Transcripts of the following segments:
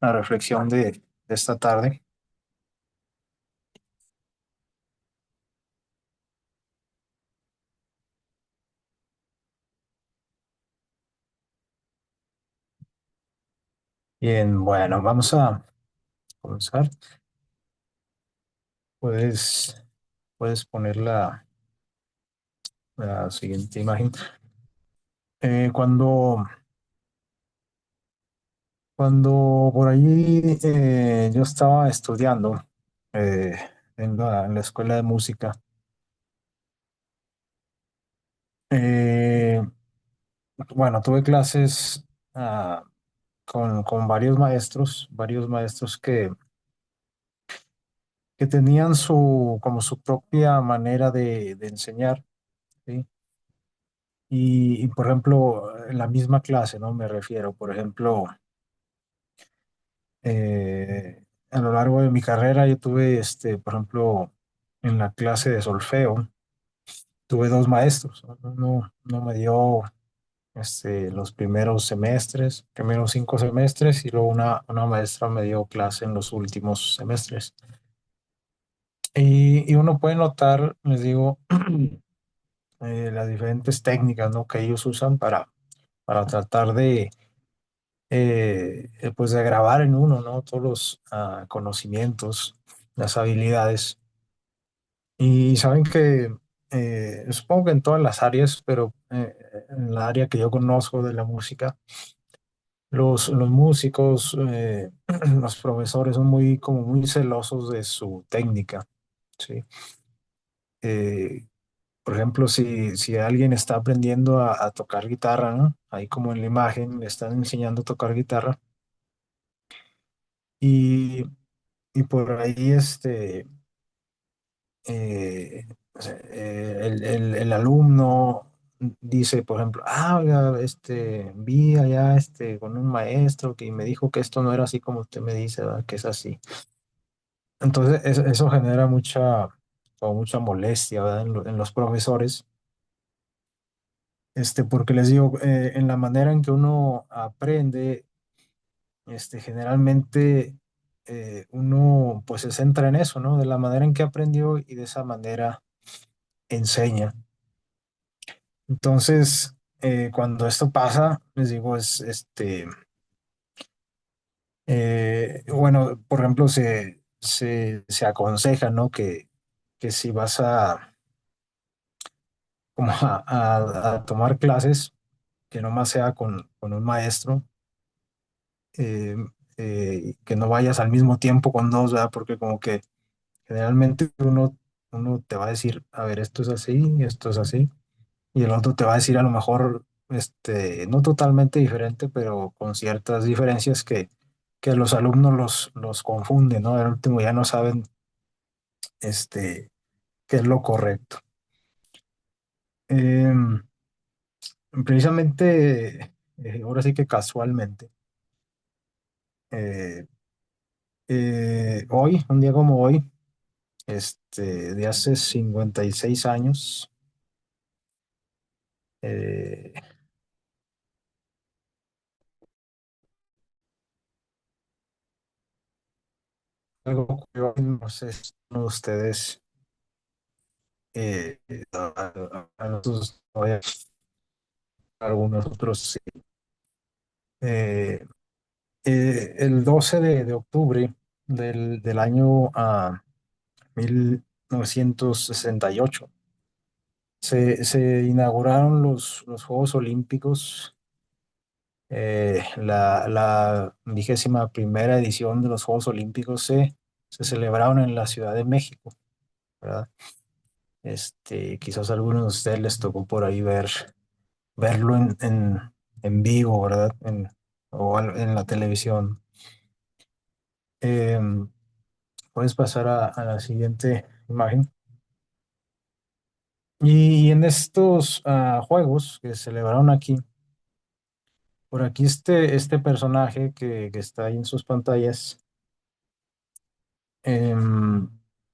la reflexión de esta tarde. Bien, bueno, vamos a comenzar. Puedes, puedes poner la siguiente imagen. Cuando por allí yo estaba estudiando eh, en la escuela de música, eh, bueno, tuve clases con varios maestros que tenían como su propia manera de enseñar, ¿sí? Por ejemplo, en la misma clase, ¿no? Me refiero, por ejemplo, a lo largo de mi carrera yo tuve, por ejemplo, en la clase de solfeo, tuve dos maestros, ¿no? Uno me dio, los primeros 5 semestres, y luego una maestra me dio clase en los últimos semestres. Y uno puede notar, les digo, las diferentes técnicas, ¿no? Que ellos usan para tratar pues de grabar en uno, ¿no? Todos los conocimientos, las habilidades. Y saben que supongo que en todas las áreas, pero en la área que yo conozco de la música, los músicos, los profesores son como muy celosos de su técnica, ¿sí? Eh, por ejemplo, si alguien está aprendiendo a tocar guitarra, ¿no? Ahí como en la imagen le están enseñando a tocar guitarra. Y, y por ahí el alumno dice, por ejemplo, oiga, vi allá con un maestro que me dijo que esto no era así como usted me dice, ¿verdad? Que es así. Entonces, eso genera como mucha molestia, ¿verdad? En los profesores, porque les digo, en la manera en que uno aprende, generalmente uno pues se centra en eso, ¿no? De la manera en que aprendió y de esa manera enseña. Entonces, cuando esto pasa, les digo, bueno, por ejemplo, se aconseja, ¿no? Que si vas como a tomar clases, que no más sea con un maestro, eh, que no vayas al mismo tiempo con dos, ¿verdad? Porque como que generalmente uno te va a decir, a ver, esto es así, esto es así, y el otro te va a decir a lo mejor, no totalmente diferente, pero con ciertas diferencias que los alumnos los confunden, ¿no? Al último ya no saben, qué es lo correcto. Em, Precisamente, ahora sí que casualmente, eh, hoy, un día como hoy, de hace 56 años, eh, algo ocurrió, no sé si uno de ustedes, a nosotros, algunos otros sí. Eh, el 12 de octubre del año 1968 se inauguraron los Juegos Olímpicos, la 21ª edición de los Juegos Olímpicos se celebraron en la Ciudad de México, ¿verdad? Quizás a algunos de ustedes les tocó por ahí verlo en vivo, ¿verdad? En la televisión. Em, Puedes pasar a la siguiente imagen. Y en estos juegos que se celebraron aquí, por aquí este personaje que está ahí en sus pantallas, em,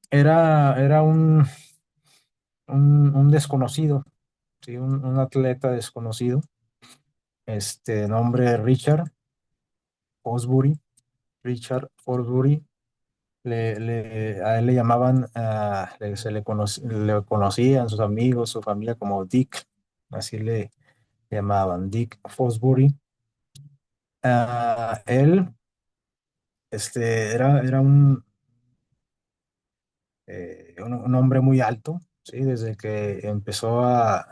era un desconocido, ¿sí? Un atleta desconocido, nombre Richard. Fosbury, Richard Fosbury. A él le llamaban, le conocían sus amigos, su familia como Dick, así le llamaban, Dick Fosbury. Él era un hombre muy alto, ¿sí? Desde que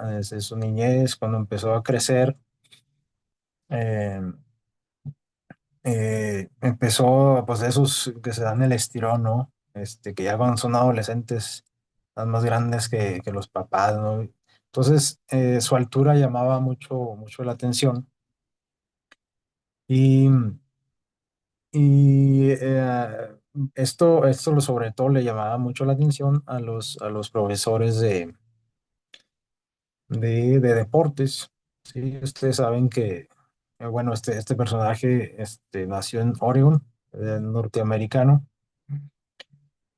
desde su niñez, cuando empezó a crecer, eh, empezó, pues, de esos que se dan el estirón, ¿no? Que ya cuando son adolescentes, están más grandes que los papás, ¿no? Entonces, su altura llamaba mucho la atención. Y, esto sobre todo le llamaba mucho la atención a los profesores de deportes. Sí, ustedes saben que, bueno, este personaje nació en Oregon, norteamericano,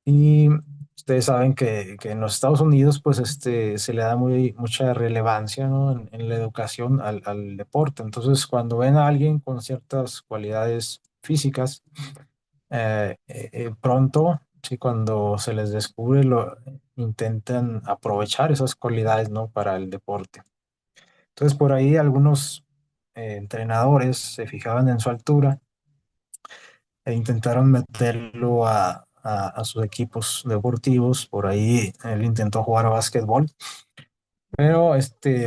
y ustedes saben que en los Estados Unidos, pues, se le da mucha relevancia, ¿no? En la educación al deporte. Entonces, cuando ven a alguien con ciertas cualidades físicas, pronto, sí, cuando se les descubre, intentan aprovechar esas cualidades, ¿no? Para el deporte. Entonces, por ahí algunos entrenadores se fijaban en su altura e intentaron meterlo a sus equipos deportivos. Por ahí él intentó jugar básquetbol, pero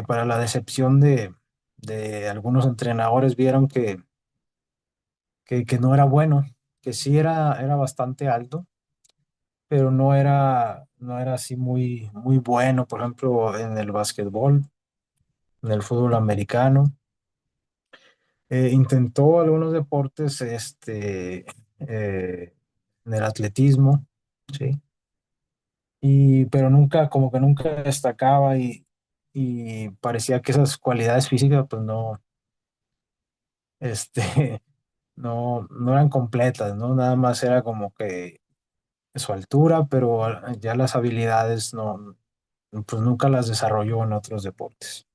para la decepción de algunos entrenadores, vieron que no era bueno, que sí era bastante alto, pero no era así muy bueno, por ejemplo, en el básquetbol, en el fútbol americano. Intentó algunos deportes, en el atletismo, ¿sí? Pero nunca, como que nunca destacaba, y parecía que esas cualidades físicas, pues no, este, no eran completas, ¿no? Nada más era como que su altura, pero ya las habilidades no, pues nunca las desarrolló en otros deportes.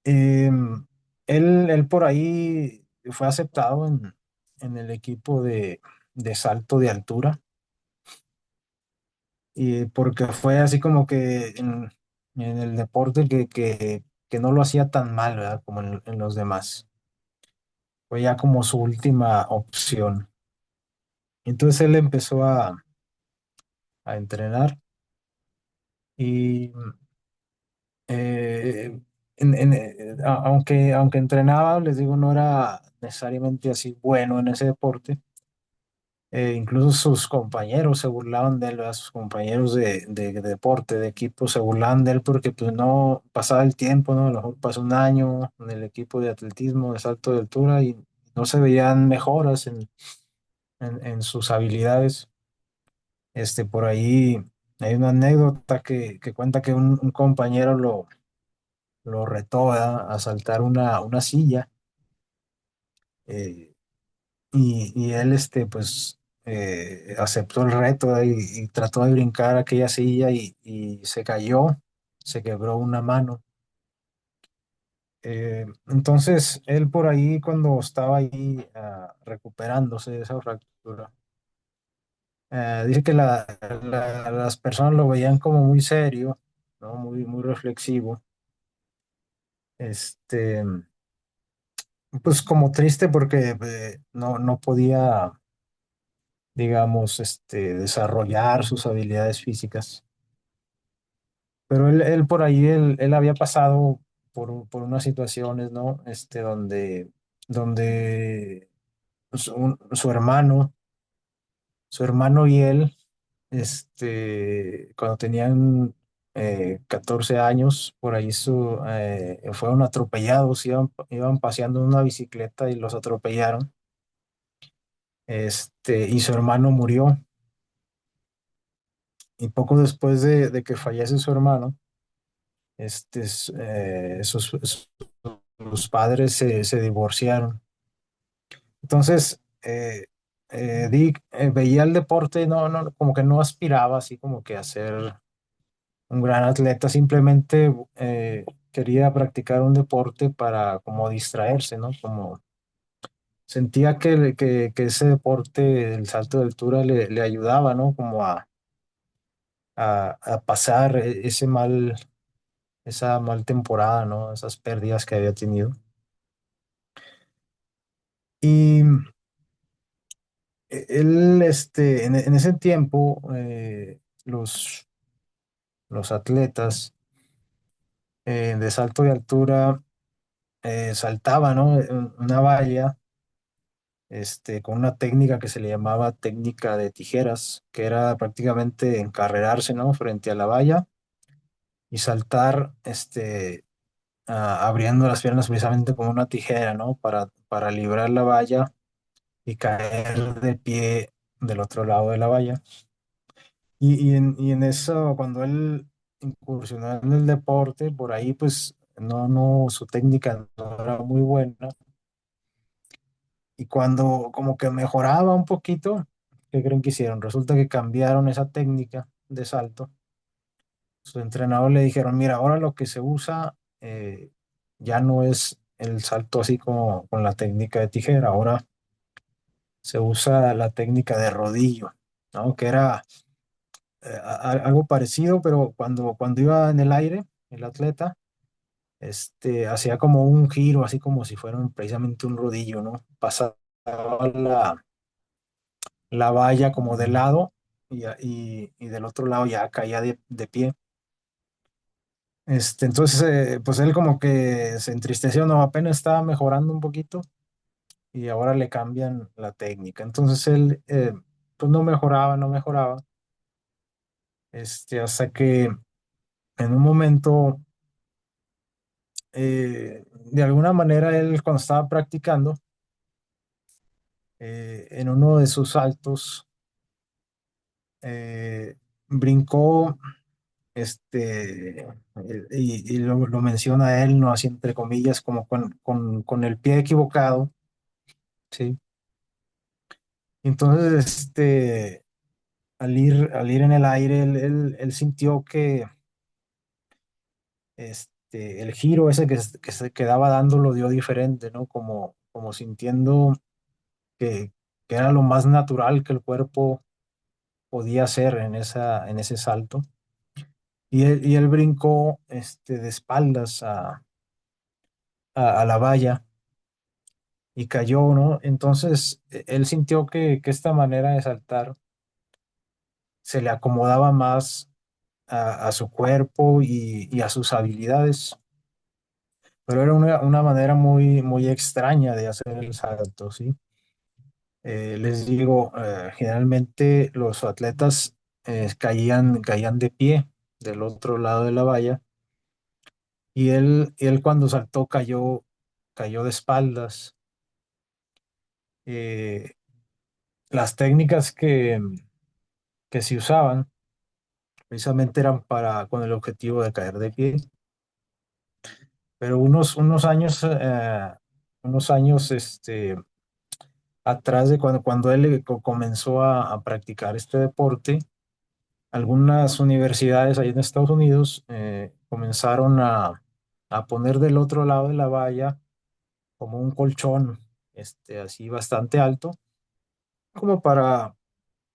Em, él por ahí fue aceptado en el equipo de salto de altura, y porque fue así como que en el deporte que no lo hacía tan mal, ¿verdad? Como en los demás. Fue ya como su última opción. Entonces él empezó a entrenar, y eh, aunque entrenaba, les digo, no era necesariamente así bueno en ese deporte. Incluso sus compañeros se burlaban de él, ¿verdad? Sus compañeros de deporte, de equipo, se burlaban de él porque, pues, no pasaba el tiempo, ¿no? A lo mejor pasó un año en el equipo de atletismo, de salto de altura, y no se veían mejoras en sus habilidades. Por ahí hay una anécdota que cuenta que un compañero lo retó, ¿verdad? A saltar una silla, eh, y él, pues, aceptó el reto, ¿verdad? Y trató de brincar aquella silla, y se cayó, se quebró una mano. Entonces, él por ahí, cuando estaba ahí, recuperándose de esa fractura, dice que las personas lo veían como muy serio, ¿no? Muy reflexivo. Este, pues como triste porque, no podía, digamos, desarrollar sus habilidades físicas. Pero él por ahí, él había pasado por unas situaciones, ¿no? Donde su hermano y él, cuando tenían 14 años, por ahí fueron atropellados, iban paseando en una bicicleta y los atropellaron, y su hermano murió. Y poco después de que fallece su hermano, sus padres se divorciaron. Entonces, Dick veía el deporte, no, no, como que no aspiraba así como que a ser un gran atleta, simplemente quería practicar un deporte para como distraerse, ¿no? Como sentía que ese deporte, el salto de altura, le ayudaba, ¿no? Como a pasar esa mal temporada, ¿no? Esas pérdidas que había tenido. Y él, en ese tiempo, los atletas de salto de altura saltaban, ¿no? Una valla, con una técnica que se le llamaba técnica de tijeras, que era prácticamente encarrerarse, ¿no? Frente a la valla y saltar, abriendo las piernas precisamente con una tijera, ¿no? Para librar la valla y caer de pie del otro lado de la valla. Y en eso, cuando él incursionó en el deporte, por ahí pues no, su técnica no era muy buena. Y cuando como que mejoraba un poquito, ¿qué creen que hicieron? Resulta que cambiaron esa técnica de salto. Su entrenador le dijeron, mira, ahora lo que se usa ya no es el salto así como con la técnica de tijera, ahora se usa la técnica de rodillo, ¿no? Que era algo parecido, pero cuando iba en el aire, el atleta, hacía como un giro, así como si fuera precisamente un rodillo, ¿no? Pasaba la valla como de lado y del otro lado ya caía de pie. Entonces, pues él como que se entristeció, no, apenas estaba mejorando un poquito y ahora le cambian la técnica. Entonces él, pues no mejoraba, no mejoraba, hasta que en un momento, de alguna manera, él cuando estaba practicando, en uno de sus saltos, brincó, y lo menciona él, no así entre comillas, como con el pie equivocado, ¿sí? Entonces, al ir en el aire, él sintió que el giro ese que se quedaba dando lo dio diferente, ¿no? Como sintiendo que, que era lo más natural que el cuerpo podía hacer en ese salto. Y él brincó de espaldas a la valla y cayó, ¿no? Entonces, él sintió que esta manera de saltar se le acomodaba más a su cuerpo y a sus habilidades, pero era una manera muy, muy extraña de hacer el salto, ¿sí? Les digo, generalmente los atletas caían de pie del otro lado de la valla y él cuando saltó cayó de espaldas. Eh, las técnicas que se usaban precisamente eran con el objetivo de caer de pie, pero unos años atrás de cuando él comenzó a practicar este deporte, algunas universidades ahí en Estados Unidos comenzaron a poner del otro lado de la valla como un colchón, así bastante alto, como para,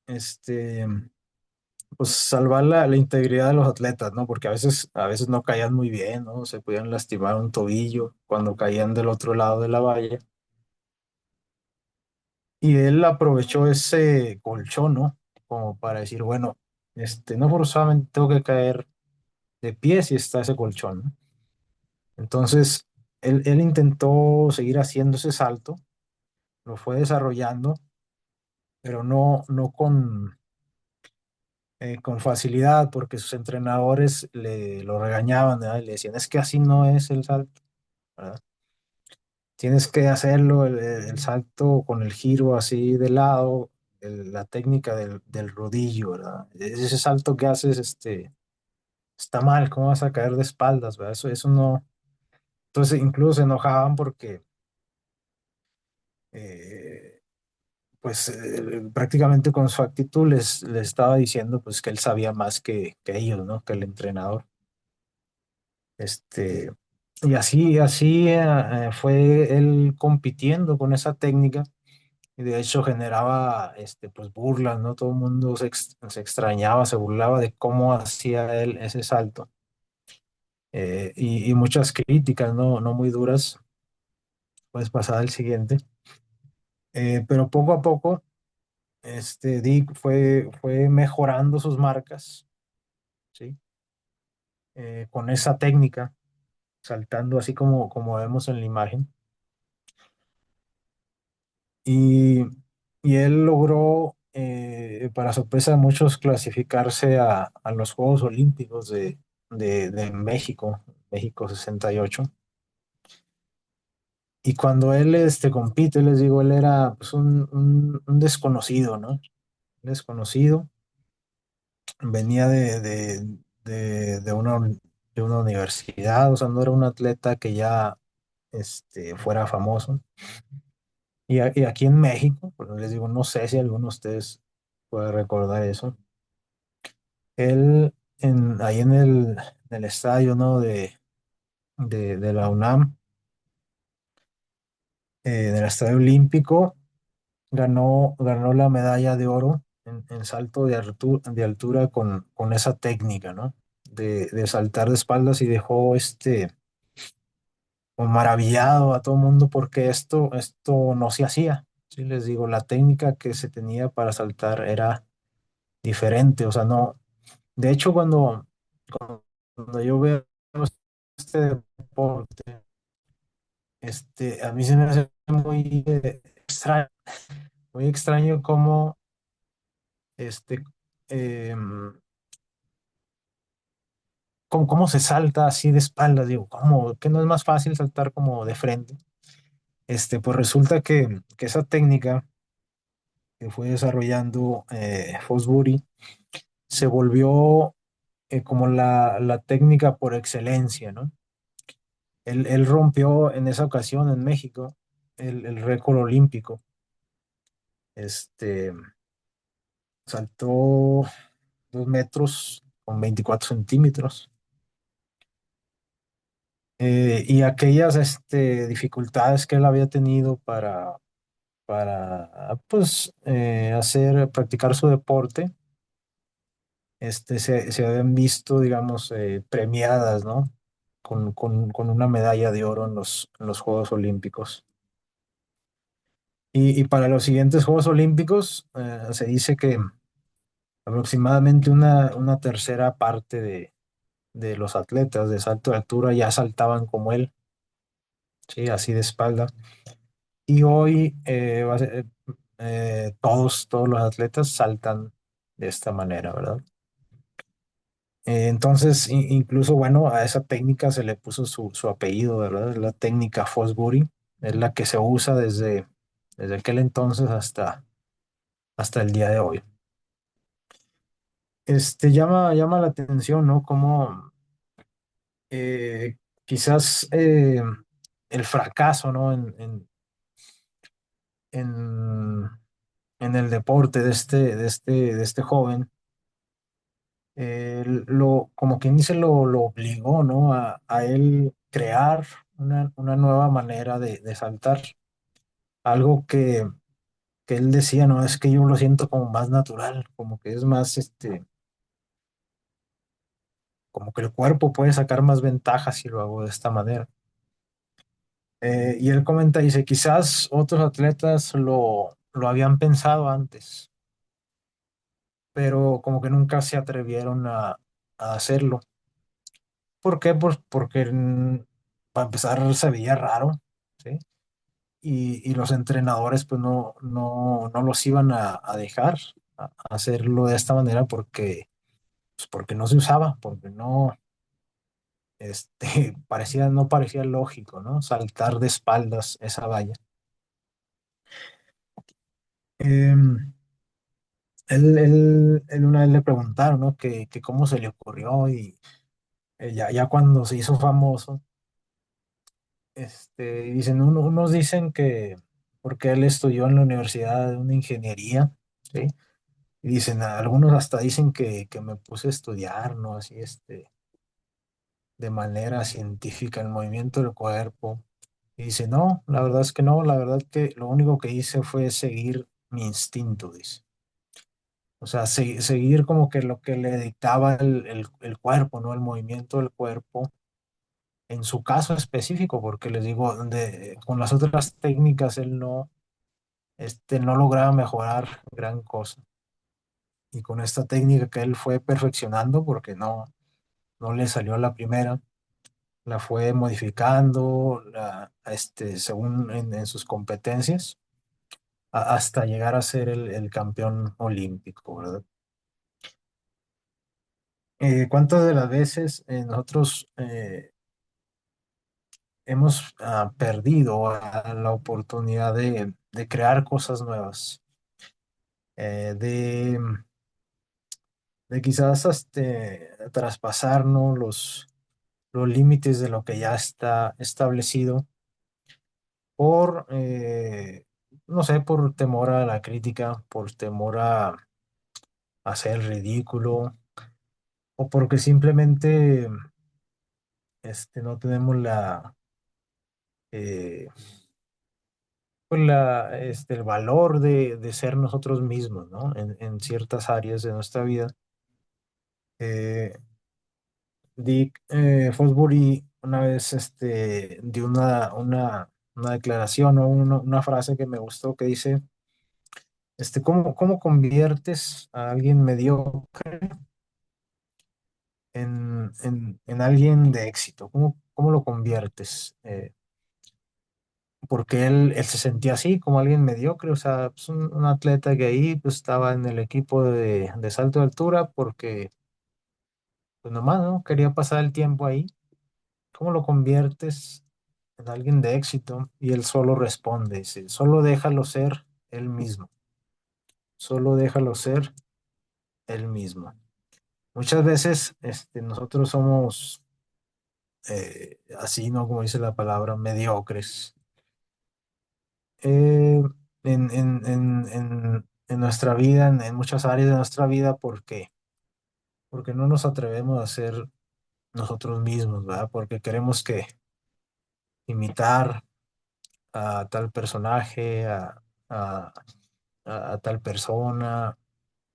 este, pues salvar la integridad de los atletas, ¿no? Porque a veces no caían muy bien, ¿no? Se podían lastimar un tobillo cuando caían del otro lado de la valla. Y él aprovechó ese colchón, ¿no? Como para decir, bueno, no forzosamente tengo que caer de pie si está ese colchón, ¿no? Entonces, él intentó seguir haciendo ese salto, lo fue desarrollando, pero no con facilidad, porque sus entrenadores lo regañaban, ¿verdad? Y le decían, es que así no es el salto, ¿verdad? Tienes que hacerlo el salto con el giro así de lado, la técnica del rodillo, ¿verdad? Ese salto que haces, está mal, ¿cómo vas a caer de espaldas, ¿verdad? Eso no. Entonces incluso se enojaban porque eh, pues prácticamente con su actitud les estaba diciendo pues que él sabía más que ellos, ¿no? Que el entrenador. Y así fue él compitiendo con esa técnica y de hecho generaba pues burlas, ¿no? Todo el mundo se extrañaba, se burlaba de cómo hacía él ese salto. Y muchas críticas, ¿no? No muy duras, pues pasar al siguiente. Pero poco a poco, Dick fue mejorando sus marcas, ¿sí? Con esa técnica, saltando así como vemos en la imagen. Y, y él logró, para sorpresa de muchos, clasificarse a los Juegos Olímpicos de México, México 68. Y cuando él compite, les digo, él era pues, un desconocido, ¿no? Un desconocido. Venía de una universidad, o sea, no era un atleta que ya fuera famoso. Y aquí en México, pues les digo, no sé si alguno de ustedes puede recordar eso. Él, ahí en el estadio, ¿no? De la UNAM, del Estadio Olímpico, ganó la medalla de oro en salto de altura con esa técnica, ¿no? De saltar de espaldas y dejó como maravillado a todo el mundo porque esto no se hacía. Sí, les digo, la técnica que se tenía para saltar era diferente, o sea, no. De hecho, cuando yo veo este deporte, a mí se me hace muy extraño cómo, este, em, cómo se salta así de espaldas, digo, ¿cómo? ¿Que no es más fácil saltar como de frente? Pues resulta que esa técnica que fue desarrollando Fosbury se volvió como la técnica por excelencia, ¿no? Él rompió en esa ocasión en México el récord olímpico. Este, Saltó 2 metros con 24 centímetros. Y aquellas dificultades que él había tenido para pues, practicar su deporte, se habían visto, digamos, premiadas, ¿no? Con una medalla de oro en los Juegos Olímpicos. Y para los siguientes Juegos Olímpicos, se dice que aproximadamente una tercera parte de los atletas de salto de altura ya saltaban como él, ¿sí? Así de espalda. Y hoy todos los atletas saltan de esta manera, ¿verdad? Entonces, incluso, bueno, a esa técnica se le puso su apellido, ¿verdad? Es la técnica Fosbury, es la que se usa desde aquel entonces hasta el día de hoy. Llama la atención, ¿no? Como eh, quizás el fracaso, ¿no? En, en el deporte de este joven, como quien dice, lo obligó, ¿no? A él crear una nueva manera de saltar. Algo que él decía, no, es que yo lo siento como más natural, como que es más, como que el cuerpo puede sacar más ventajas si lo hago de esta manera. Y él comenta, dice, quizás otros atletas lo habían pensado antes, pero como que nunca se atrevieron a hacerlo. ¿Por qué? Pues porque para empezar se veía raro, ¿sí? Y los entrenadores pues no los iban a dejar a hacerlo de esta manera porque no se usaba, porque no parecía lógico, ¿no? Saltar de espaldas esa valla. Em, él una vez le preguntaron, ¿no? Que cómo se le ocurrió y ya cuando se hizo famoso, unos dicen que porque él estudió en la universidad de una ingeniería, ¿sí? Y dicen, algunos hasta dicen que me puse a estudiar, ¿no? Así, de manera científica el movimiento del cuerpo. Y dice, no, la verdad es que no, la verdad que lo único que hice fue seguir mi instinto, dice. O sea, seguir como que lo que le dictaba el cuerpo, ¿no? El movimiento del cuerpo, en su caso específico, porque les digo, con las otras técnicas él no lograba mejorar gran cosa. Y con esta técnica que él fue perfeccionando, porque no le salió a la primera, la fue modificando según en sus competencias, hasta llegar a ser el campeón olímpico, ¿verdad? ¿Cuántas de las veces nosotros hemos perdido la oportunidad de crear cosas nuevas? Eh, de, de quizás traspasarnos los límites de lo que ya está establecido por, no sé, por temor a la crítica, por temor a hacer el ridículo, o porque simplemente no tenemos eh, el valor de ser nosotros mismos, ¿no? En ciertas áreas de nuestra vida. Eh, Dick Fosbury una vez dio una declaración o una frase que me gustó que dice, ¿cómo conviertes a alguien mediocre en alguien de éxito? ¿Cómo lo conviertes? Porque él se sentía así, como alguien mediocre, o sea, pues un atleta que ahí pues, estaba en el equipo de salto de altura porque, pues nomás, ¿no? Quería pasar el tiempo ahí. ¿Cómo lo conviertes en alguien de éxito? Y él solo responde, dice, solo déjalo ser él mismo, solo déjalo ser él mismo. Muchas veces nosotros somos así, ¿no? Como dice la palabra, mediocres. Eh, en nuestra vida, en muchas áreas de nuestra vida, ¿por qué? Porque no nos atrevemos a ser nosotros mismos, ¿verdad? Porque queremos que imitar a tal personaje, a, a tal persona.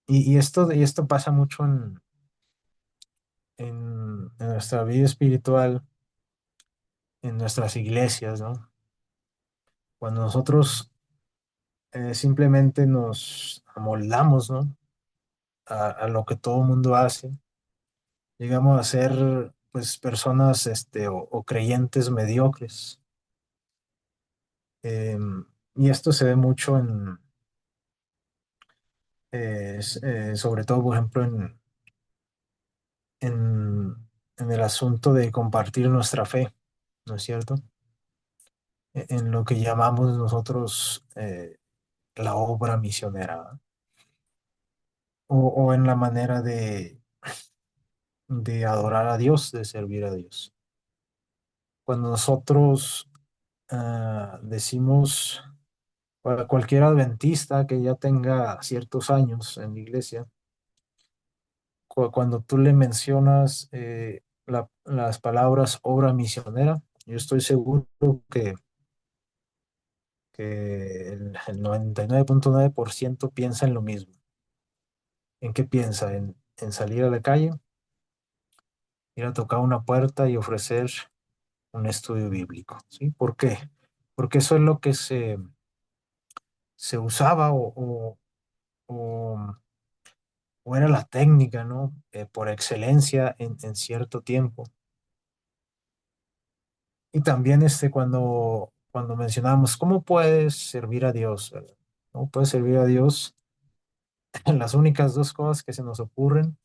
Y esto pasa mucho en nuestra vida espiritual, en nuestras iglesias, ¿no? Cuando nosotros simplemente nos amoldamos, ¿no? A lo que todo el mundo hace, llegamos a ser, pues, personas, o creyentes mediocres. Y esto se ve mucho sobre todo, por ejemplo, en, en el asunto de compartir nuestra fe, ¿no es cierto? En lo que llamamos nosotros la obra misionera, ¿no? O en la manera de adorar a Dios, de servir a Dios. Cuando nosotros decimos, para cualquier adventista que ya tenga ciertos años en la iglesia, cuando tú le mencionas las palabras obra misionera, yo estoy seguro que el 99.9% piensa en lo mismo. ¿En qué piensa? En salir a la calle, ir a tocar una puerta y ofrecer un estudio bíblico, ¿sí? ¿Por qué? Porque eso es lo que se usaba o- o era la técnica, ¿no? Por excelencia en cierto tiempo. Y también cuando mencionamos, ¿cómo puedes servir a Dios? ¿Verdad? ¿Cómo puedes servir a Dios? Las únicas dos cosas que se nos ocurren,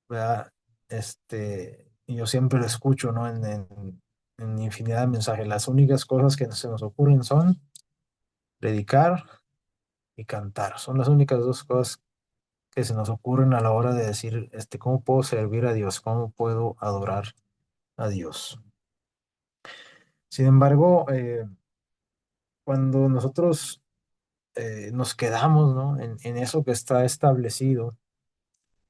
¿verdad? Y yo siempre lo escucho, ¿no? En infinidad de mensajes. Las únicas cosas que se nos ocurren son predicar y cantar. Son las únicas dos cosas que se nos ocurren a la hora de decir, ¿cómo puedo servir a Dios? ¿Cómo puedo adorar a Dios? Sin embargo, cuando nosotros nos quedamos, ¿no? En eso que está establecido,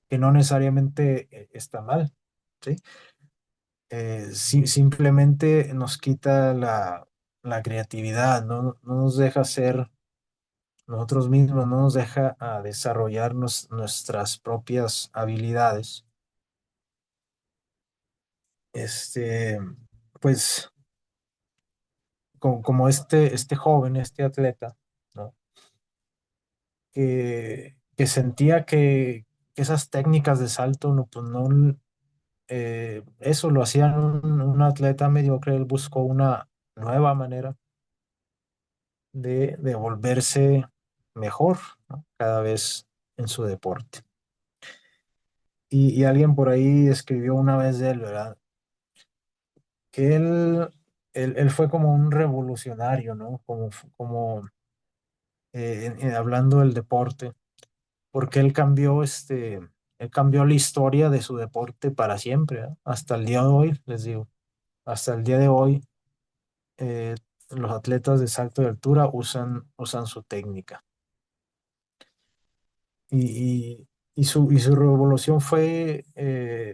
que no necesariamente está mal, ¿sí? simplemente nos quita la creatividad, no nos deja ser nosotros mismos, no nos deja desarrollar nuestras propias habilidades. Este, pues como este joven, este atleta, ¿no? Que sentía que esas técnicas de salto, no, pues no, eso lo hacían un atleta mediocre. Él buscó una nueva manera de volverse mejor, ¿no? Cada vez en su deporte. Y alguien por ahí escribió una vez de él, ¿verdad? Que él fue como un revolucionario, ¿no? Hablando del deporte, porque él cambió la historia de su deporte para siempre, ¿no? Hasta el día de hoy, les digo, hasta el día de hoy, eh, los atletas de salto de altura usan su técnica. Y su revolución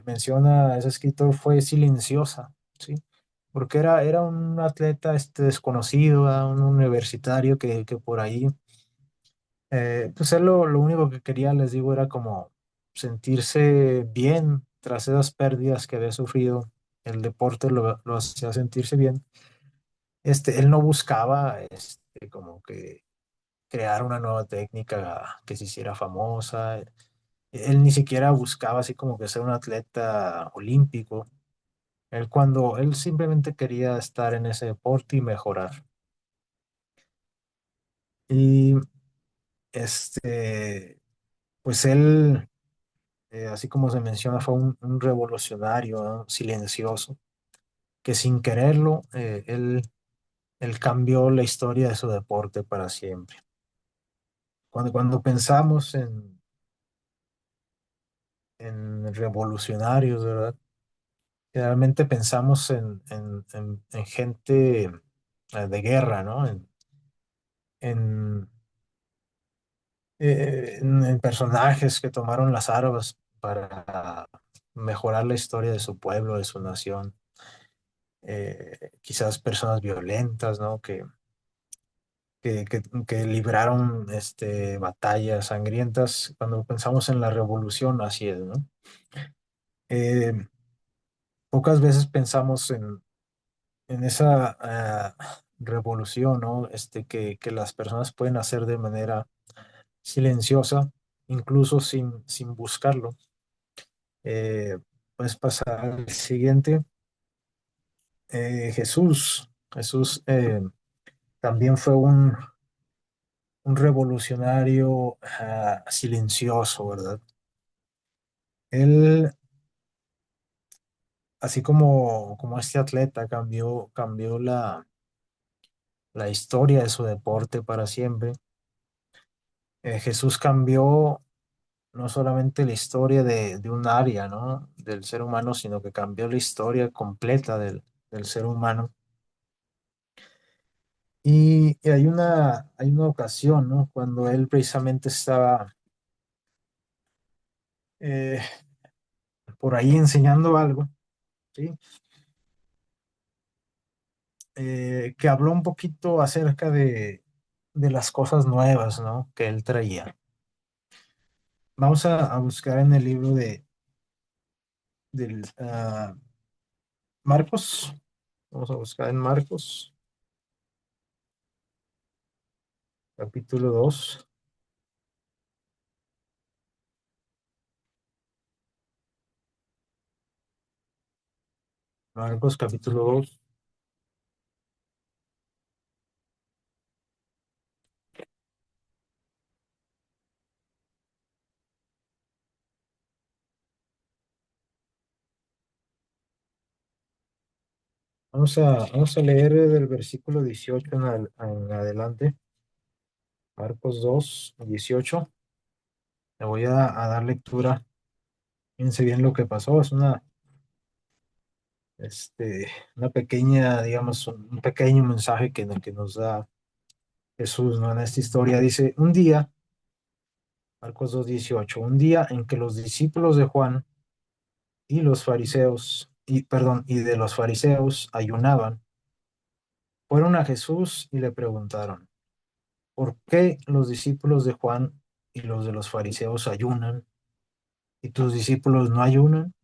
menciona ese escritor, fue silenciosa, ¿sí? Porque era un atleta desconocido, ¿verdad? Un universitario que por ahí, pues él lo único que quería, les digo, era como sentirse bien tras esas pérdidas que había sufrido. El deporte lo hacía sentirse bien. Él no buscaba, como que crear una nueva técnica que se hiciera famosa. Él ni siquiera buscaba así como que ser un atleta olímpico. Él simplemente quería estar en ese deporte y mejorar. Y este, pues él, así como se menciona, fue un revolucionario, ¿no? Silencioso, que sin quererlo, él cambió la historia de su deporte para siempre. Cuando pensamos en revolucionarios, ¿verdad? Generalmente pensamos en gente de guerra, ¿no? En, en personajes que tomaron las armas para mejorar la historia de su pueblo, de su nación. Quizás personas violentas, ¿no? Que libraron batallas sangrientas. Cuando pensamos en la revolución, así es, ¿no? Eh, Pocas veces pensamos en esa revolución, ¿no? Que las personas pueden hacer de manera silenciosa, incluso sin buscarlo. Eh, pues pasar al siguiente. Jesús también fue un revolucionario silencioso, ¿verdad? Él, así como este atleta, cambió la historia de su deporte para siempre. Jesús cambió no solamente la historia de un área, ¿no? Del ser humano, sino que cambió la historia completa del ser humano. Y hay una ocasión, ¿no? Cuando él precisamente estaba eh, por ahí enseñando algo, ¿sí? Que habló un poquito acerca de las cosas nuevas, ¿no? Que él traía. Vamos a buscar en el libro del Marcos. Vamos a buscar en Marcos, capítulo 2. Marcos, capítulo 2. Vamos a leer del versículo 18 en adelante. Marcos 2:18. Le voy a dar lectura. Fíjense bien lo que pasó. Es una pequeña, digamos, un pequeño mensaje que nos da Jesús, ¿no? En esta historia dice, un día, Marcos 2:18, un día en que los discípulos de Juan y los fariseos y de los fariseos ayunaban, fueron a Jesús y le preguntaron, ¿por qué los discípulos de Juan y los de los fariseos ayunan y tus discípulos no ayunan?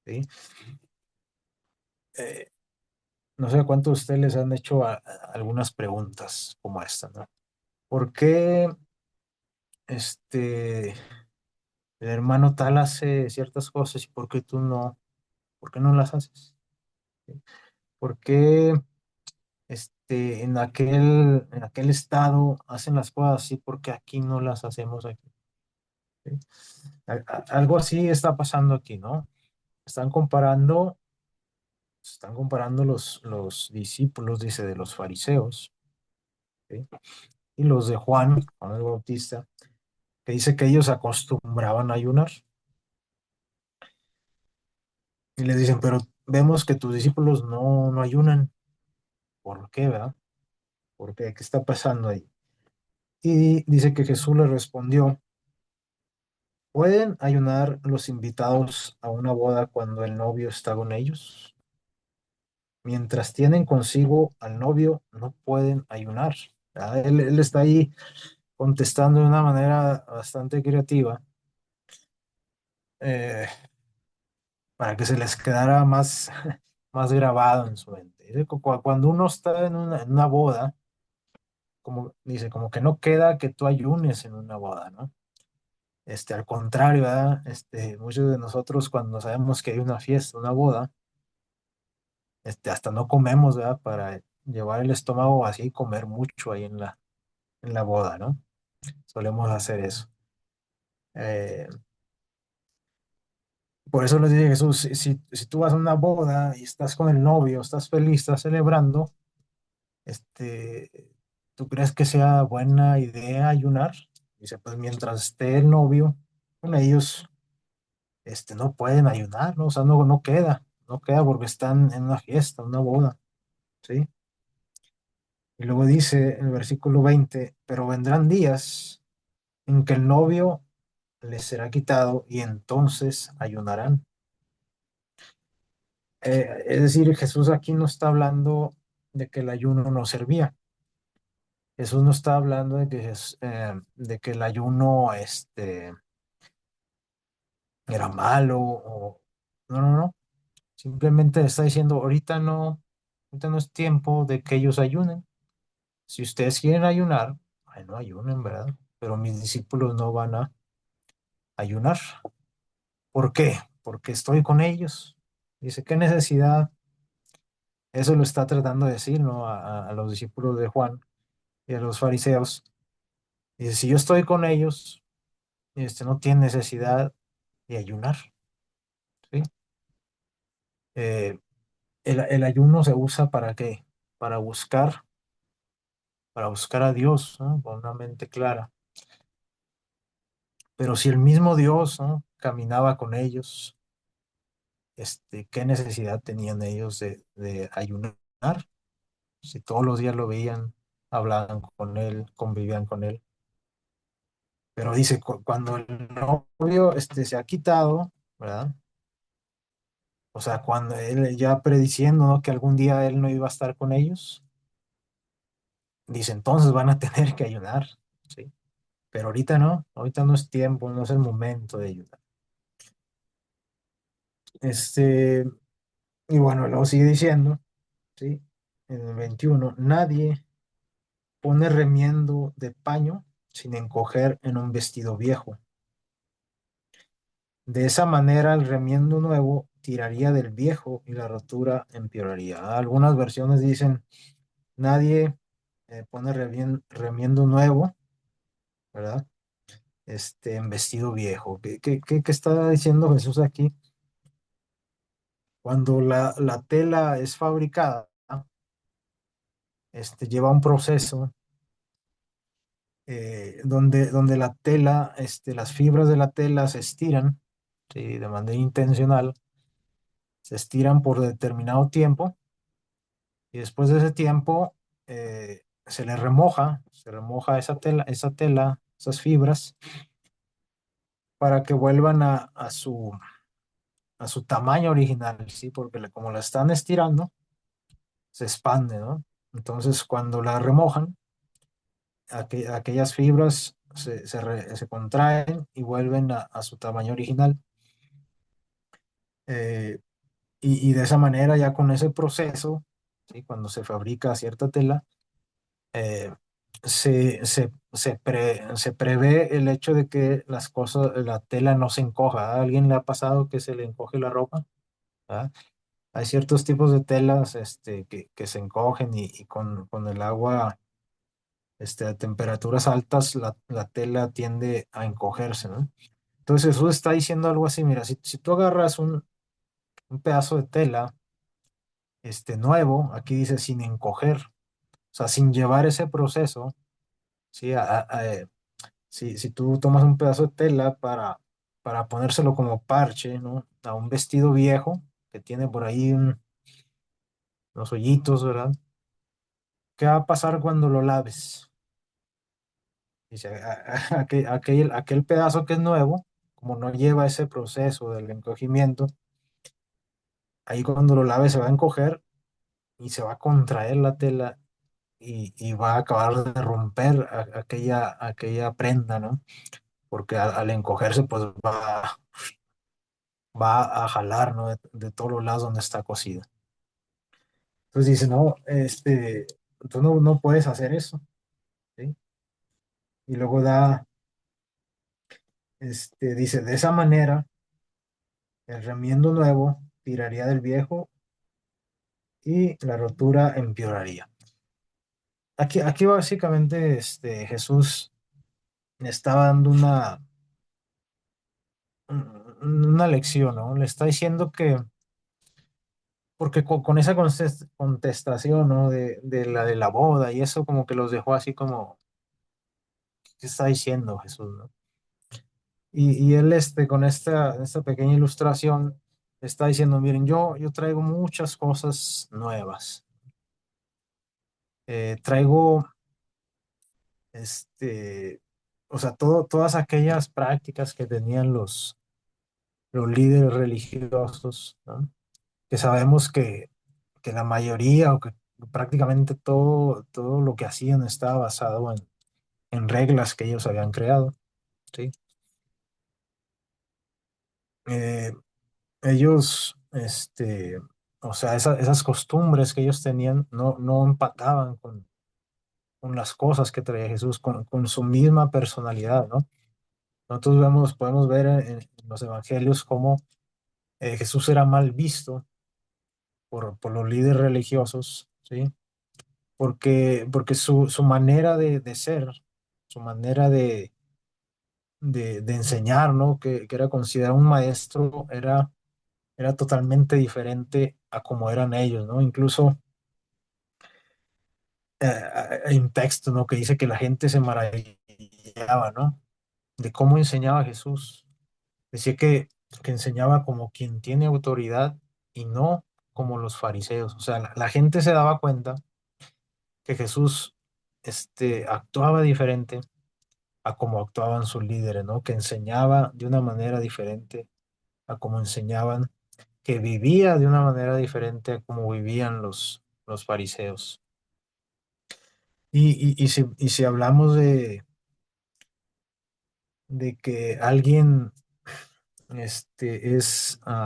¿Sí? Eh, no sé a cuántos de ustedes les han hecho algunas preguntas como esta, ¿no? ¿Por qué el hermano tal hace ciertas cosas y por qué tú no? ¿Por qué no las haces? ¿Sí? ¿Por qué en aquel estado hacen las cosas así porque aquí no las hacemos aquí? ¿Sí? Algo así está pasando aquí, ¿no? Están comparando, están comparando los discípulos, dice, de los fariseos, ¿sí? Y los de Juan el Bautista, que dice que ellos acostumbraban a ayunar. Y les dicen, pero vemos que tus discípulos no ayunan. ¿Por qué, verdad? ¿Por qué? ¿Qué está pasando ahí? Y dice que Jesús le respondió, ¿pueden ayunar los invitados a una boda cuando el novio está con ellos? Mientras tienen consigo al novio, no pueden ayunar. ¿Verdad? Él está ahí contestando de una manera bastante creativa, eh, para que se les quedara más, más grabado en su mente. Dice, cuando uno está en una boda, como dice, como que no queda que tú ayunes en una boda, ¿no? Al contrario, ¿verdad? Muchos de nosotros cuando sabemos que hay una fiesta, una boda, hasta no comemos, ¿verdad? Para llevar el estómago así y comer mucho ahí en la boda, ¿no? Solemos hacer eso. Eh, por eso les dije, Jesús, si tú vas a una boda y estás con el novio, estás feliz, estás celebrando, este, ¿tú crees que sea buena idea ayunar? Dice, pues mientras esté el novio con ellos, no pueden ayunar, ¿no? O sea, no queda porque están en una fiesta, una boda, ¿sí? Y luego dice en el versículo 20, pero vendrán días en que el novio les será quitado y entonces ayunarán. Es decir, Jesús aquí no está hablando de que el ayuno no servía. Jesús no está hablando de que el ayuno era malo no, no, no. Simplemente está diciendo, ahorita no es tiempo de que ellos ayunen. Si ustedes quieren ayunar, bueno, ayunen, ¿verdad? Pero mis discípulos no van a ayunar. ¿Por qué? Porque estoy con ellos. Dice, ¿qué necesidad? Eso lo está tratando de decir, ¿no? A los discípulos de Juan y a los fariseos. Dice, si yo estoy con ellos, no tiene necesidad de ayunar, ¿sí? Eh, el ayuno se usa ¿para qué? Para buscar, para buscar a Dios, ¿no? Con una mente clara. Pero si el mismo Dios, ¿no? Caminaba con ellos, ¿qué necesidad tenían ellos de ayunar? Si todos los días lo veían, hablaban con él, convivían con él. Pero dice, cuando el novio se ha quitado, ¿verdad? O sea, cuando él ya prediciendo, ¿no? Que algún día él no iba a estar con ellos, dice, entonces van a tener que ayudar, ¿sí? Pero ahorita no es tiempo, no es el momento de ayudar. Este, y bueno, luego sigue diciendo, ¿sí? En el 21 nadie pone remiendo de paño sin encoger en un vestido viejo. De esa manera, el remiendo nuevo tiraría del viejo y la rotura empeoraría. Algunas versiones dicen, nadie pone remiendo nuevo, ¿verdad? En vestido viejo. ¿Qué está diciendo Jesús aquí? Cuando la tela es fabricada, lleva un proceso donde la tela, las fibras de la tela se estiran, ¿sí? De manera intencional, se estiran por determinado tiempo y después de ese tiempo se remoja esa tela, esas fibras, para que vuelvan a su tamaño original, ¿sí? Porque como la están estirando, se expande, ¿no? Entonces, cuando la remojan, aquellas fibras se contraen y vuelven a su tamaño original. Eh, y de esa manera, ya con ese proceso, ¿sí? Cuando se fabrica cierta tela, eh, se prevé el hecho de que las cosas, la tela no se encoja. ¿A alguien le ha pasado que se le encoge la ropa? ¿Ah? Hay ciertos tipos de telas que se encogen y con el agua a temperaturas altas la tela tiende a encogerse, ¿no? Entonces Jesús está diciendo algo así, mira, si tú agarras un pedazo de tela nuevo, aquí dice sin encoger, o sea, sin llevar ese proceso, ¿sí? Si tú tomas un pedazo de tela para ponérselo como parche, ¿no? A un vestido viejo que tiene por ahí unos hoyitos, ¿verdad? ¿Qué va a pasar cuando lo laves? Dice, aquel pedazo que es nuevo, como no lleva ese proceso del encogimiento, ahí cuando lo laves se va a encoger y se va a contraer la tela y va a acabar de romper aquella prenda, ¿no? Porque al encogerse, pues va a jalar, ¿no? De todos los lados donde está cosida. Entonces dice, no, tú no puedes hacer eso, ¿sí? Y luego dice, de esa manera, el remiendo nuevo tiraría del viejo y la rotura empeoraría. Aquí básicamente Jesús le está dando una lección, ¿no? Le está diciendo que, porque con esa contestación, ¿no? De la boda y eso como que los dejó así como, ¿qué está diciendo Jesús, ¿no? Y él con esta pequeña ilustración está diciendo, miren, yo traigo muchas cosas nuevas. Traigo, este, o sea, todas aquellas prácticas que tenían los líderes religiosos, ¿no? Que sabemos que la mayoría o que prácticamente todo lo que hacían estaba basado en reglas que ellos habían creado, ¿sí? Eh, ellos, o sea, esas costumbres que ellos tenían no empataban con las cosas que traía Jesús, con su misma personalidad, ¿no? Nosotros podemos ver en los evangelios cómo Jesús era mal visto por los líderes religiosos, ¿sí? Porque su manera de ser, su manera de enseñar, ¿no? Que era considerado un maestro, era totalmente diferente a como eran ellos, ¿no? Incluso hay un texto, ¿no? Que dice que la gente se maravillaba, ¿no? De cómo enseñaba Jesús. Decía que enseñaba como quien tiene autoridad y no como los fariseos. O sea, la gente se daba cuenta que Jesús actuaba diferente a como actuaban sus líderes, ¿no? Que enseñaba de una manera diferente a como enseñaban, que vivía de una manera diferente a como vivían los fariseos. Y si hablamos de que alguien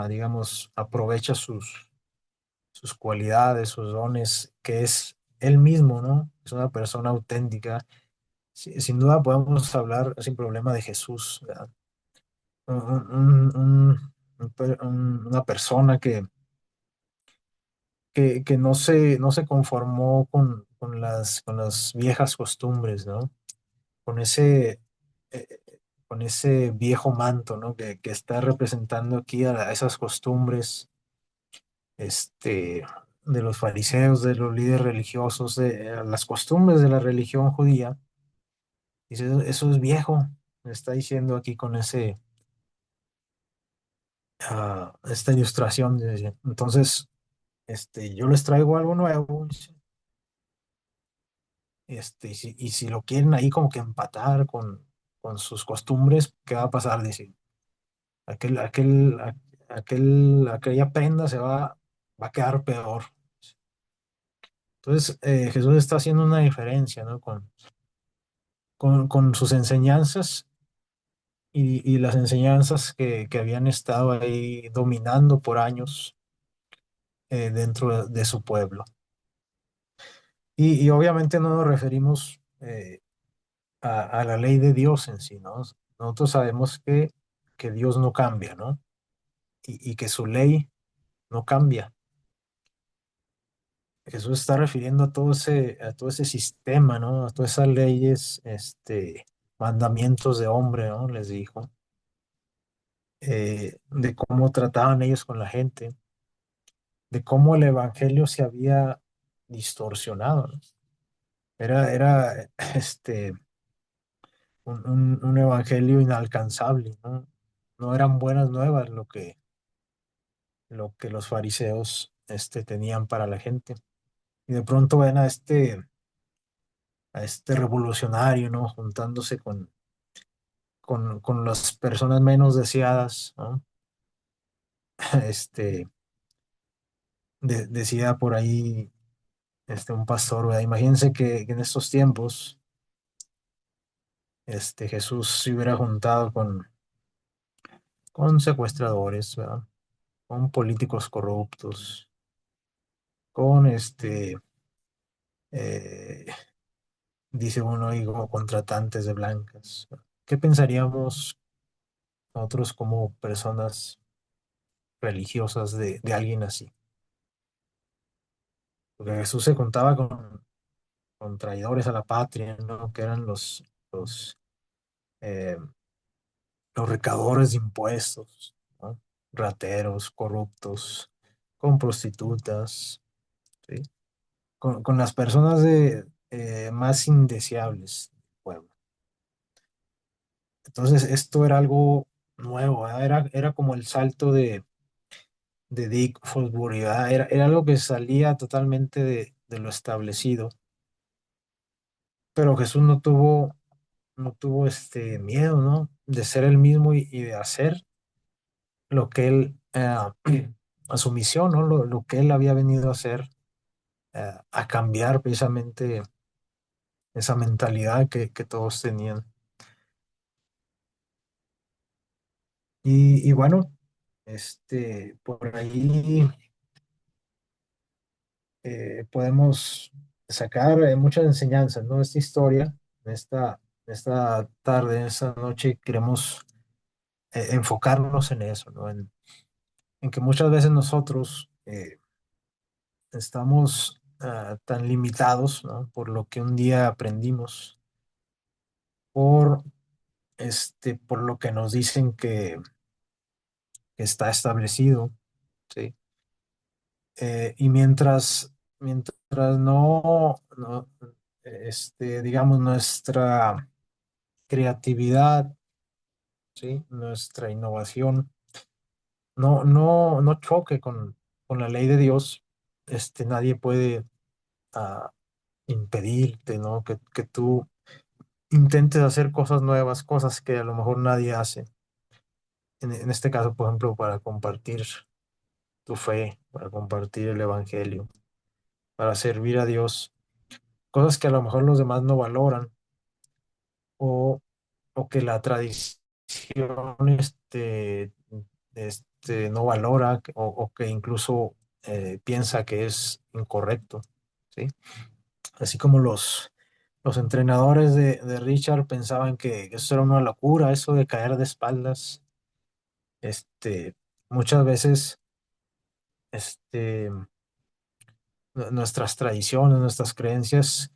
digamos, aprovecha sus cualidades, sus dones, que es él mismo, ¿no? Es una persona auténtica. Sin duda podemos hablar sin problema de Jesús, ¿verdad? Una persona que no se conformó con las viejas costumbres, ¿no? Con eh, con ese viejo manto, ¿no? Que está representando aquí a esas costumbres, este, de los fariseos, de los líderes religiosos, de a las costumbres de la religión judía. Dice, eso es viejo, me está diciendo aquí con esta ilustración. Entonces, yo les traigo algo nuevo, dice, y si lo quieren ahí como que empatar con sus costumbres, ¿qué va a pasar? Dice, aquel, aquel, a- aquella prenda va a quedar peor. Entonces, Jesús está haciendo una diferencia, ¿no? Con sus enseñanzas y las enseñanzas que habían estado ahí dominando por años dentro de su pueblo. Y obviamente no nos referimos a la ley de Dios en sí, ¿no? Nosotros sabemos que Dios no cambia, ¿no? Y que su ley no cambia. Jesús está refiriendo a todo ese sistema, ¿no? A todas esas leyes, mandamientos de hombre, ¿no? Les dijo, de cómo trataban ellos con la gente, de cómo el evangelio se había distorsionado, ¿no? Era un evangelio inalcanzable, ¿no? No eran buenas nuevas lo que los fariseos, tenían para la gente. Y de pronto ven a este revolucionario, ¿no? Juntándose con las personas menos deseadas, ¿no? Este, decía por ahí, un pastor, ¿verdad? Imagínense que en estos tiempos, Jesús se hubiera juntado con secuestradores, ¿verdad? Con políticos corruptos, con eh, dice uno, digo, contratantes de blancas. ¿Qué pensaríamos nosotros como personas religiosas de alguien así? Porque Jesús se contaba con traidores a la patria, ¿no? Que eran los, eh, los recaudadores de impuestos, ¿no? Rateros, corruptos, con prostitutas, ¿sí? Con las personas más indeseables del pueblo. Entonces, esto era algo nuevo, ¿verdad? Era como el salto de Dick Fosbury, ¿verdad? Era algo que salía totalmente de lo establecido, pero Jesús no tuvo miedo, ¿no? De ser el mismo y de hacer lo que él, a su misión, ¿no? Lo que él había venido a hacer, a cambiar precisamente esa mentalidad que todos tenían. Y bueno, por ahí podemos sacar muchas enseñanzas, ¿no? Esta historia, en esta tarde, en esta noche, queremos enfocarnos en eso, ¿no? En que muchas veces nosotros estamos tan limitados, ¿no? Por lo que un día aprendimos, por, por lo que nos dicen que está establecido, ¿sí? Y mientras no, digamos, nuestra creatividad, ¿sí? Nuestra innovación no choque con la ley de Dios, nadie puede ah, impedirte, ¿no? Que tú intentes hacer cosas nuevas, cosas que a lo mejor nadie hace. En este caso, por ejemplo, para compartir tu fe, para compartir el evangelio, para servir a Dios, cosas que a lo mejor los demás no valoran o, o que la tradición no valora o que incluso piensa que es incorrecto, ¿sí? Así como los entrenadores de Richard pensaban que eso era una locura, eso de caer de espaldas. Muchas veces este, nuestras tradiciones, nuestras creencias,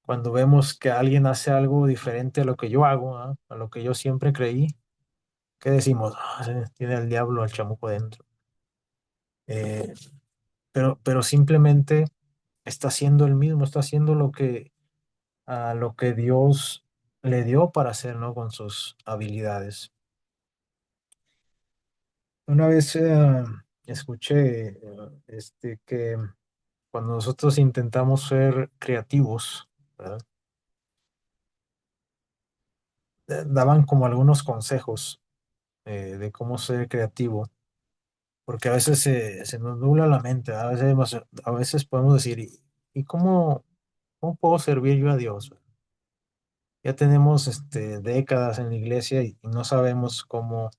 cuando vemos que alguien hace algo diferente a lo que yo hago, ¿ah? A lo que yo siempre creí, ¿qué decimos? "Ah, tiene el diablo al chamuco dentro". Eh, pero simplemente está haciendo el mismo, está haciendo a lo que Dios le dio para hacer, ¿no? Con sus habilidades. Una vez escuché que cuando nosotros intentamos ser creativos, ¿verdad? Daban como algunos consejos de cómo ser creativo. porque a veces se nos nubla la mente, a veces podemos decir, ¿y cómo puedo servir yo a Dios? Ya tenemos décadas en la iglesia y no sabemos cómo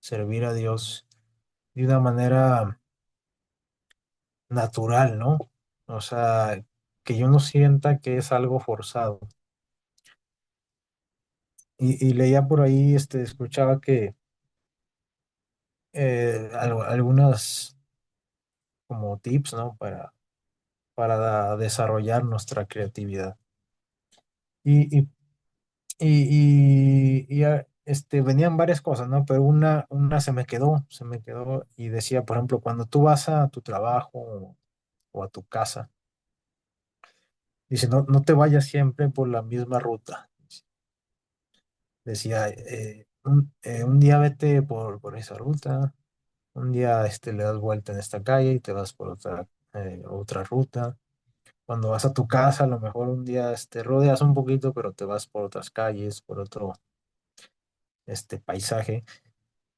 servir a Dios de una manera natural, ¿no? O sea, que yo no sienta que es algo forzado. Y leía por ahí, escuchaba que algunas como tips, ¿no? Para desarrollar nuestra creatividad. Y, y, venían varias cosas, ¿no? Pero una se me quedó y decía, por ejemplo, cuando tú vas a tu trabajo o a tu casa, dice, no te vayas siempre por la misma ruta. Decía, un día vete por esa ruta, un día le das vuelta en esta calle y te vas por otra ruta. Cuando vas a tu casa, a lo mejor un día rodeas un poquito, pero te vas por otras calles, por otro paisaje.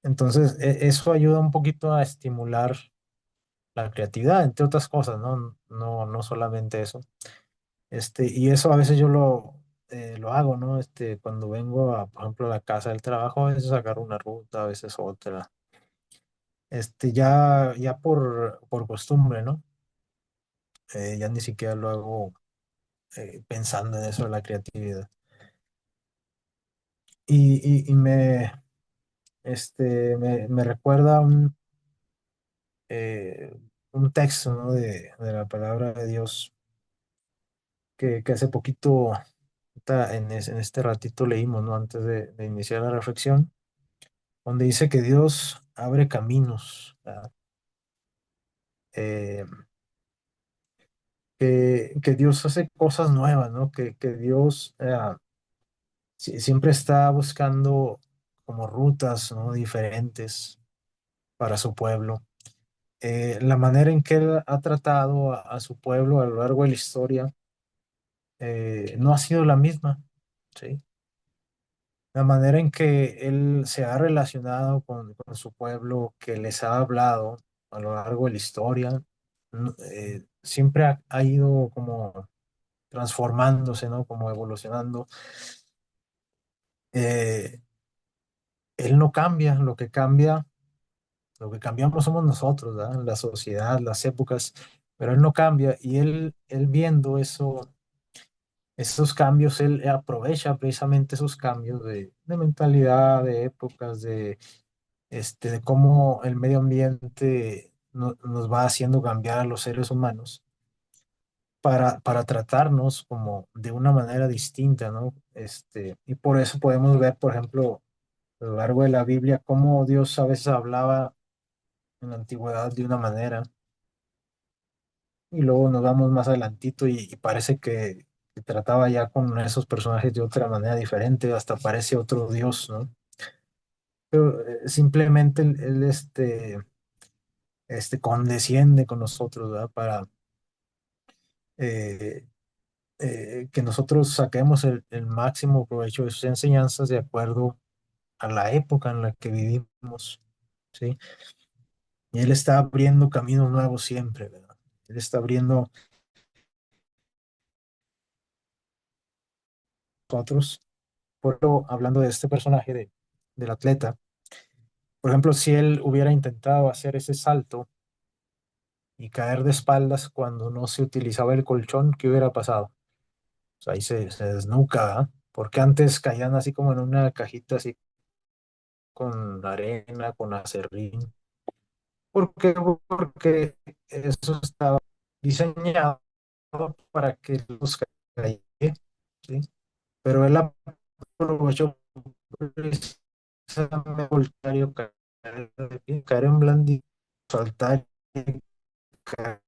Entonces, eso ayuda un poquito a estimular la creatividad, entre otras cosas, ¿no? No solamente eso. Y eso a veces yo lo hago, ¿no? Cuando vengo por ejemplo, a la casa del trabajo, a veces agarro una ruta, a veces otra. Ya por costumbre, ¿no? Ya ni siquiera lo hago pensando en eso de la creatividad. Y me recuerda eh, un texto, ¿no? de la palabra de Dios que hace poquito, en este ratito leímos, ¿no? Antes de iniciar la reflexión, donde dice que Dios abre caminos, ¿verdad? Eh, que Dios hace cosas nuevas, ¿no? Que Dios siempre está buscando como rutas, ¿no? Diferentes para su pueblo. La manera en que Él ha tratado a su pueblo a lo largo de la historia no ha sido la misma, ¿sí? La manera en que Él se ha relacionado con su pueblo, que les ha hablado a lo largo de la historia, siempre ha ido como transformándose, ¿no? Como evolucionando. Eh, Él no cambia, lo que cambiamos somos nosotros, ¿verdad? La sociedad, las épocas, pero Él no cambia y él viendo esos cambios, Él aprovecha precisamente esos cambios de mentalidad, de épocas, de cómo el medio ambiente nos va haciendo cambiar a los seres humanos para tratarnos como de una manera distinta, ¿no? Y por eso podemos ver, por ejemplo, a lo largo de la Biblia, cómo Dios a veces hablaba en la antigüedad de una manera y luego nos vamos más adelantito y parece que trataba ya con esos personajes de otra manera diferente, hasta parece otro Dios, ¿no? Pero simplemente él, condesciende con nosotros, ¿verdad? Para eh, que nosotros saquemos el máximo provecho de sus enseñanzas de acuerdo a la época en la que vivimos, ¿sí? Y Él está abriendo caminos nuevos siempre, ¿verdad? Él está abriendo nosotros. Por ejemplo, hablando de este personaje del atleta, por ejemplo, si él hubiera intentado hacer ese salto y caer de espaldas cuando no se utilizaba el colchón, ¿qué hubiera pasado? O sea, ahí se desnuca, ¿verdad? Porque antes caían así como en una cajita así con arena, con acerrín. ¿Por qué? Porque eso estaba diseñado para que los cayera, ¿sí? Pero él aprovechó precisamente voluntario caer de pie, caer en blandito, saltar y caer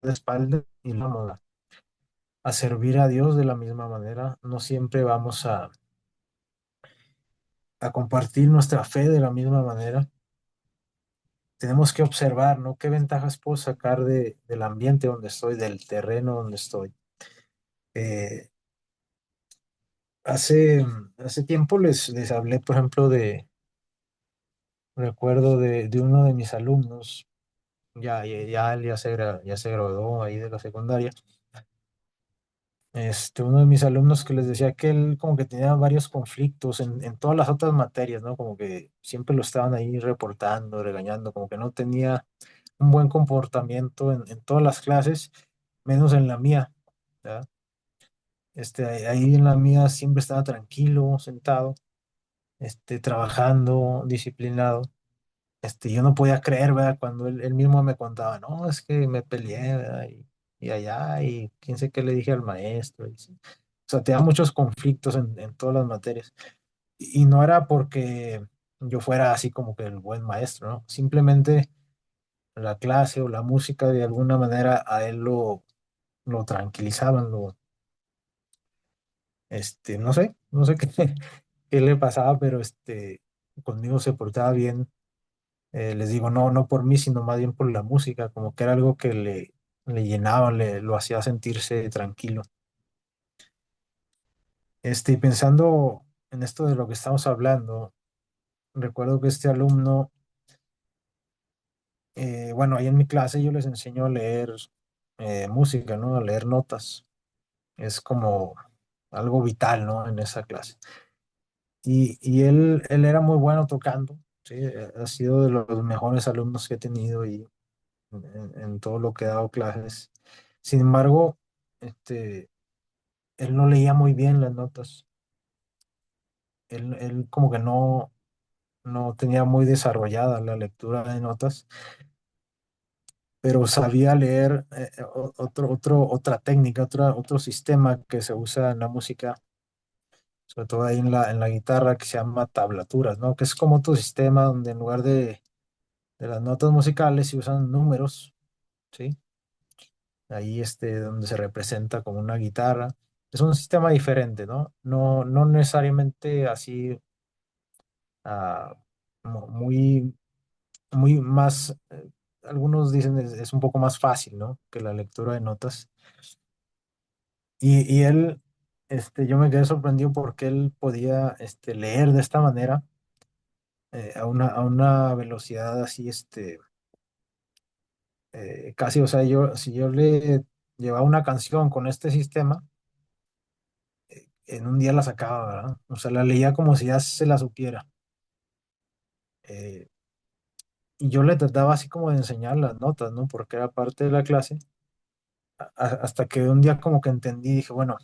de espalda y vamos a servir a Dios de la misma manera. No siempre vamos a compartir nuestra fe de la misma manera. Tenemos que observar, ¿no? ¿Qué ventajas puedo sacar del ambiente donde estoy, del terreno donde estoy? Eh, Hace, hace tiempo les hablé, por ejemplo, recuerdo de uno de mis alumnos, ya él ya se graduó ahí de la secundaria. Uno de mis alumnos que les decía que él como que tenía varios conflictos en todas las otras materias, ¿no? Como que siempre lo estaban ahí reportando, regañando, como que no tenía un buen comportamiento en todas las clases, menos en la mía, ¿verdad? Ahí en la mía siempre estaba tranquilo, sentado, trabajando, disciplinado. Yo no podía creer, ¿verdad? Cuando él mismo me contaba, no, es que me peleé, ¿verdad? Y allá, y quién sé qué le dije al maestro. Y sí. O sea, tenía muchos conflictos en todas las materias. Y no era porque yo fuera así como que el buen maestro, ¿no? Simplemente la clase o la música de alguna manera a él lo tranquilizaban, no sé qué, qué le pasaba, pero conmigo se portaba bien. Les digo, no por mí, sino más bien por la música, como que era algo que le llenaba, lo hacía sentirse tranquilo. Y pensando en esto de lo que estamos hablando, recuerdo que este alumno, bueno, ahí en mi clase yo les enseño a leer música, ¿no? A leer notas. Es como algo vital, ¿no? En esa clase. Y él era muy bueno tocando, ¿sí? Ha sido de los mejores alumnos que he tenido y en todo lo que he dado clases. Sin embargo, este, él no leía muy bien las notas. Él como que no tenía muy desarrollada la lectura de notas, pero sabía leer otra técnica, otro sistema que se usa en la música, sobre todo ahí en la guitarra, que se llama tablaturas, ¿no? Que es como otro sistema donde en lugar de las notas musicales se usan números, ¿sí? Ahí donde se representa como una guitarra. Es un sistema diferente, ¿no? No necesariamente así ah, muy, muy más, algunos dicen es un poco más fácil, ¿no? Que la lectura de notas. Y él, yo me quedé sorprendido porque él podía, leer de esta manera, a una velocidad así, casi, o sea, si yo le llevaba una canción con este sistema, en un día la sacaba, ¿verdad? O sea, la leía como si ya se la supiera. Eh, y yo le trataba así como de enseñar las notas, ¿no? Porque era parte de la clase, hasta que un día como que entendí, dije, bueno,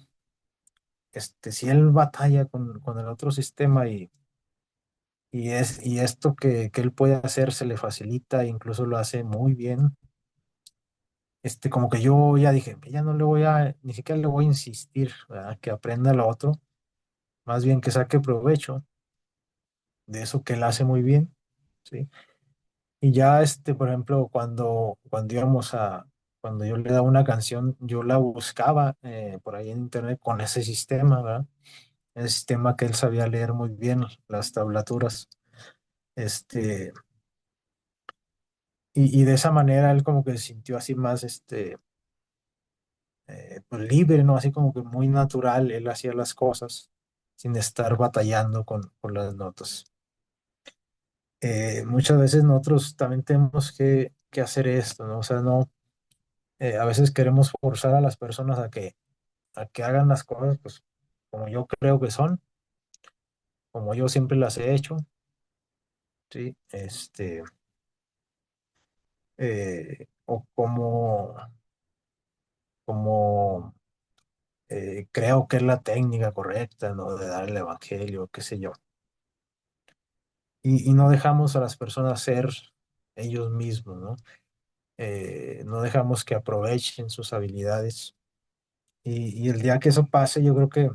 si él batalla con el otro sistema y esto que él puede hacer se le facilita, e incluso lo hace muy bien, como que yo ya dije, ya no le voy a, ni siquiera le voy a insistir, ¿verdad? Que aprenda lo otro, más bien que saque provecho de eso que él hace muy bien, ¿sí? Y ya, por ejemplo, cuando yo le daba una canción, yo la buscaba por ahí en internet con ese sistema, ¿verdad? El sistema que él sabía leer muy bien, las tablaturas. Este, y de esa manera él como que se sintió así más, pues libre, ¿no? Así como que muy natural, él hacía las cosas sin estar batallando con las notas. Muchas veces nosotros también tenemos que hacer esto, ¿no? O sea, no, a veces queremos forzar a las personas a que hagan las cosas, pues, como yo creo que son, como yo siempre las he hecho, ¿sí? O como creo que es la técnica correcta, ¿no? De dar el evangelio, qué sé yo. Y no dejamos a las personas ser ellos mismos, ¿no? No dejamos que aprovechen sus habilidades. Y el día que eso pase, yo creo que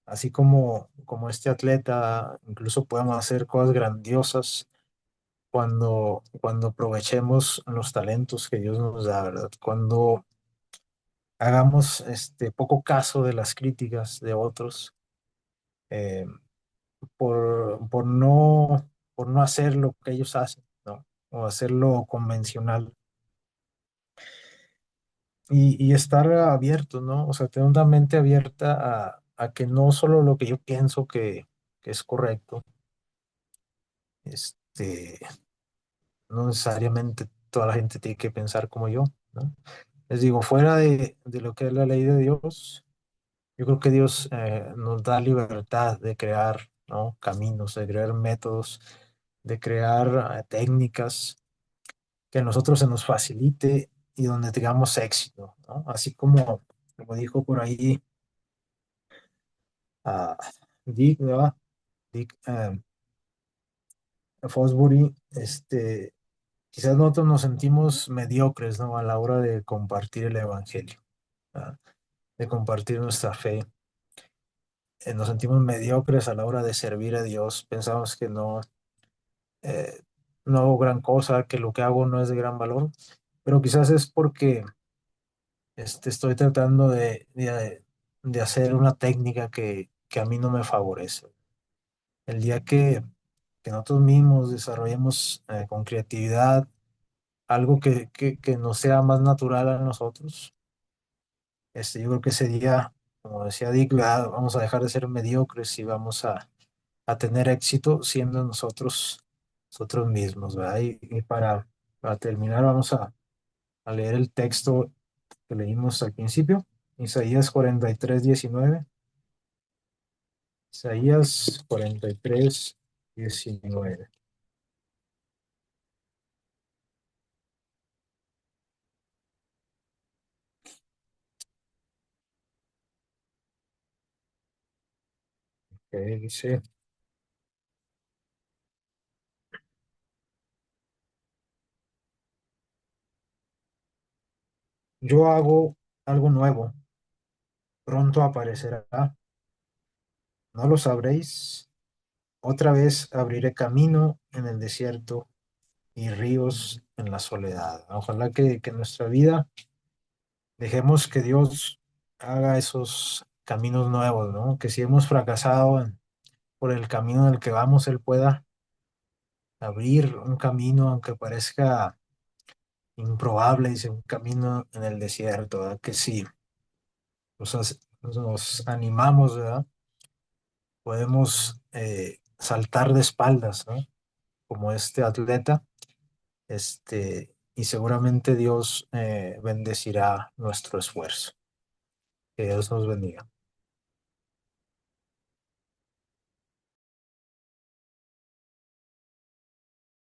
así como este atleta, incluso podemos hacer cosas grandiosas cuando aprovechemos los talentos que Dios nos da, ¿verdad? Cuando hagamos poco caso de las críticas de otros, eh, por no hacer lo que ellos hacen, ¿no? O hacerlo convencional. Y estar abierto, ¿no? O sea, tener una mente abierta a que no solo lo que yo pienso que es correcto, este, no necesariamente toda la gente tiene que pensar como yo, ¿no? Les digo, fuera de lo que es la ley de Dios, yo creo que Dios nos da libertad de crear, ¿no? Caminos, de crear métodos, de crear técnicas que a nosotros se nos facilite y donde tengamos éxito, ¿no? Así como dijo por ahí a Dick, ¿verdad? Dick Fosbury, quizás nosotros nos sentimos mediocres, ¿no? A la hora de compartir el evangelio, ¿verdad? De compartir nuestra fe. Nos sentimos mediocres a la hora de servir a Dios. Pensamos que eh, no hago gran cosa, que lo que hago no es de gran valor, pero quizás es porque estoy tratando de hacer una técnica que a mí no me favorece. El día que nosotros mismos desarrollemos con creatividad algo que nos sea más natural a nosotros, yo creo que ese día, como decía Dick, ¿verdad? Vamos a dejar de ser mediocres y vamos a tener éxito siendo nosotros mismos, ¿verdad? Y para terminar, vamos a leer el texto que leímos al principio, Isaías 43:19. Isaías 43:19. Que dice, yo hago algo nuevo, pronto aparecerá, no lo sabréis, otra vez abriré camino en el desierto y ríos en la soledad. Ojalá que en nuestra vida dejemos que Dios haga esos caminos nuevos, ¿no? Que si hemos fracasado por el camino en el que vamos, Él pueda abrir un camino, aunque parezca improbable, dice, un camino en el desierto, ¿verdad? Que si nos animamos, ¿verdad? Podemos saltar de espaldas, ¿no? Como este atleta, y seguramente Dios bendecirá nuestro esfuerzo. Que Dios nos bendiga.